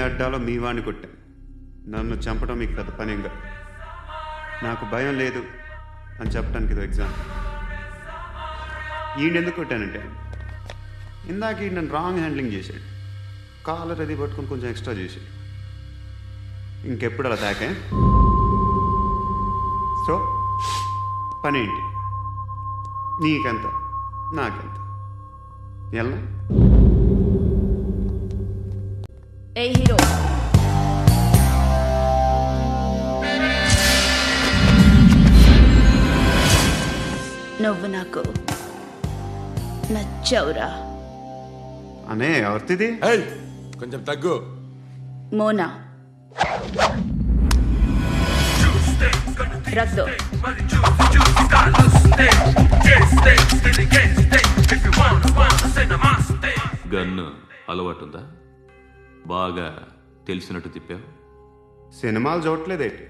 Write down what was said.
అడ్డాలో మీ వాడిని కొట్టాను. నన్ను చంపడం మీకు పెద్ద పని ఇంకా. నాకు భయం లేదు అని చెప్పడానికి ఇది ఎగ్జామ్. ఈయన ఎందుకు కొట్టానంటే ఇందాక ఈయన నన్ను రాంగ్ హ్యాండ్లింగ్ చేశాడు. కాలర్ అది పట్టుకొని కొంచెం ఎక్స్ట్రా చేశాడు. ఇంకెప్పుడు అలా తాకే. సో పని ఏంటి? నీకెంత నాకెంత ఎలా? ఏ హీరో, నువ్వు నాకు నచ్చవురా. అనే ఎవరిది? కొంచెం తగ్గు. మోనా రక్తో గన్ను అలవాటుందా? బాగా తెలిసినట్టు తిప్పావు. సినిమాలు చూడట్లేదేంటి?